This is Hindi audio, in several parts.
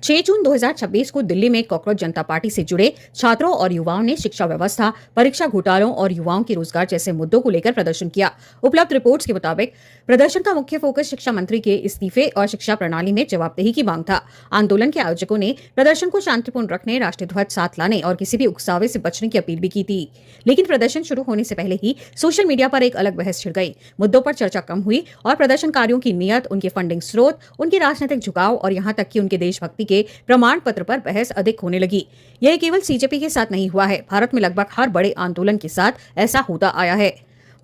6 जून 2026 को दिल्ली में कॉकरोच जनता पार्टी से जुड़े छात्रों और युवाओं ने शिक्षा व्यवस्था, परीक्षा घोटालों और युवाओं के रोजगार जैसे मुद्दों को लेकर प्रदर्शन किया। उपलब्ध रिपोर्ट्स के मुताबिक प्रदर्शन का मुख्य फोकस शिक्षा मंत्री के इस्तीफे और शिक्षा प्रणाली में जवाबदेही की मांग था। आंदोलन के आयोजकों ने प्रदर्शन को शांतिपूर्ण रखने, राष्ट्रीय ध्वज साथ लाने और किसी भी उकसावे से बचने की अपील भी की थी। लेकिन प्रदर्शन शुरू होने से पहले ही सोशल मीडिया पर एक अलग बहस छिड़ गई। मुद्दों पर चर्चा कम हुई और प्रदर्शनकारियों की नीयत, उनके फंडिंग स्रोत, उनके राजनीतिक झुकाव और यहाँ तक कि उनके देशभक्ति के प्रमाण पत्र पर बहस अधिक होने लगी। यह केवल सीजेपी के साथ नहीं हुआ है, भारत में लगभग हर बड़े आंदोलन के साथ ऐसा होता आया है।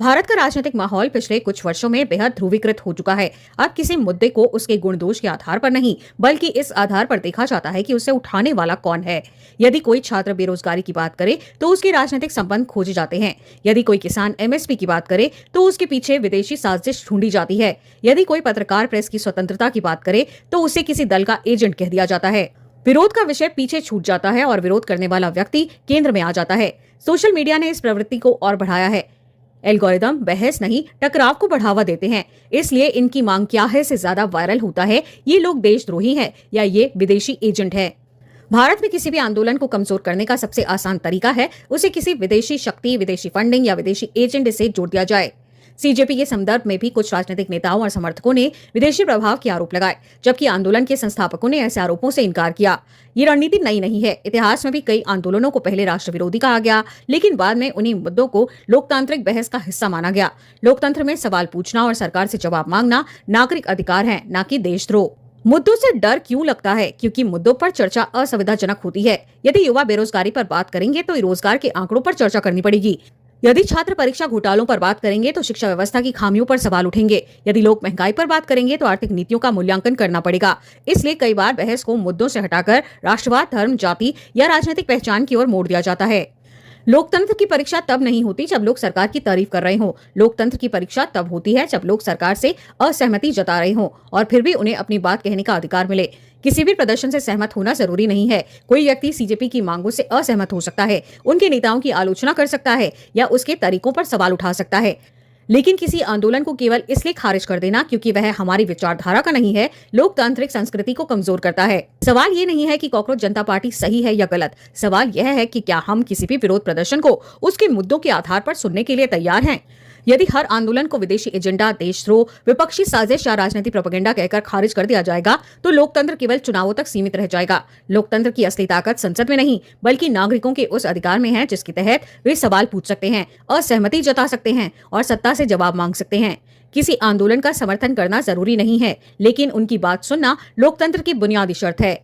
भारत का राजनीतिक माहौल पिछले कुछ वर्षों में बेहद ध्रुवीकृत हो चुका है। अब किसी मुद्दे को उसके गुण दोष के आधार पर नहीं, बल्कि इस आधार पर देखा जाता है कि उसे उठाने वाला कौन है। यदि कोई छात्र बेरोजगारी की बात करे तो उसके राजनीतिक संबंध खोजे जाते हैं। यदि कोई किसान एमएसपी की बात करे तो उसके पीछे विदेशी साजिश ढूंढी जाती है। यदि कोई पत्रकार प्रेस की स्वतंत्रता की बात करे तो उसे किसी दल का एजेंट कह दिया जाता है। विरोध का विषय पीछे छूट जाता है और विरोध करने वाला व्यक्ति केंद्र में आ जाता है। सोशल मीडिया ने इस प्रवृत्ति को और बढ़ाया है। एल्गोरिदम बहस नहीं, टकराव को बढ़ावा देते हैं, इसलिए इनकी मांग क्या है से ज्यादा वायरल होता है ये लोग देशद्रोही हैं या ये विदेशी एजेंट है। भारत में किसी भी आंदोलन को कमजोर करने का सबसे आसान तरीका है उसे किसी विदेशी शक्ति, विदेशी फंडिंग या विदेशी एजेंट से जोड़ दिया जाए। सीजेपी के संदर्भ में भी कुछ राजनीतिक नेताओं और समर्थकों ने विदेशी प्रभाव के आरोप लगाए, जबकि आंदोलन के संस्थापकों ने ऐसे आरोपों से इनकार किया। ये रणनीति नई नहीं है। इतिहास में भी कई आंदोलनों को पहले राष्ट्र विरोधी कहा गया, लेकिन बाद में उन्हीं मुद्दों को लोकतांत्रिक बहस का हिस्सा माना गया। लोकतंत्र में सवाल पूछना और सरकार से जवाब मांगना नागरिक अधिकार है, न कि देशद्रोह। मुद्दों से डर क्यों लगता है? क्योंकि मुद्दों पर चर्चा असुविधाजनक होती है। यदि युवा बेरोजगारी पर बात करेंगे तो रोजगार के आंकड़ों पर चर्चा करनी पड़ेगी। यदि छात्र परीक्षा घोटालों पर बात करेंगे तो शिक्षा व्यवस्था की खामियों पर सवाल उठेंगे। यदि लोग महंगाई पर बात करेंगे तो आर्थिक नीतियों का मूल्यांकन करना पड़ेगा। इसलिए कई बार बहस को मुद्दों से हटाकर राष्ट्रवाद, धर्म, जाति या राजनीतिक पहचान की ओर मोड़ दिया जाता है। लोकतंत्र की परीक्षा तब नहीं होती जब लोग सरकार की तारीफ कर रहे हों। लोकतंत्र की परीक्षा तब होती है जब लोग सरकार से असहमति जता रहे हों और फिर भी उन्हें अपनी बात कहने का अधिकार मिले। किसी भी प्रदर्शन से सहमत होना जरूरी नहीं है। कोई व्यक्ति सीजेपी की मांगों से असहमत हो सकता है, उनके नेताओं की आलोचना कर सकता है या उसके तरीकों पर सवाल उठा सकता है, लेकिन किसी आंदोलन को केवल इसलिए खारिज कर देना क्योंकि वह हमारी विचारधारा का नहीं है, लोकतांत्रिक संस्कृति को कमजोर करता है। सवाल ये नहीं है कि कॉकरोच जनता पार्टी सही है या गलत। सवाल यह है कि क्या हम किसी भी विरोध प्रदर्शन को उसके मुद्दों के आधार पर सुनने के लिए तैयार हैं। यदि हर आंदोलन को विदेशी एजेंडा, देशद्रोह, विपक्षी साजिश या राजनीतिक प्रोपेगेंडा कहकर खारिज कर दिया जाएगा तो लोकतंत्र केवल चुनावों तक सीमित रह जाएगा। लोकतंत्र की असली ताकत संसद में नहीं, बल्कि नागरिकों के उस अधिकार में है जिसके तहत वे सवाल पूछ सकते हैं, असहमति जता सकते हैं और सत्ता से जवाब मांग सकते हैं। किसी आंदोलन का समर्थन करना जरूरी नहीं है, लेकिन उनकी बात सुनना लोकतंत्र की बुनियादी शर्त है।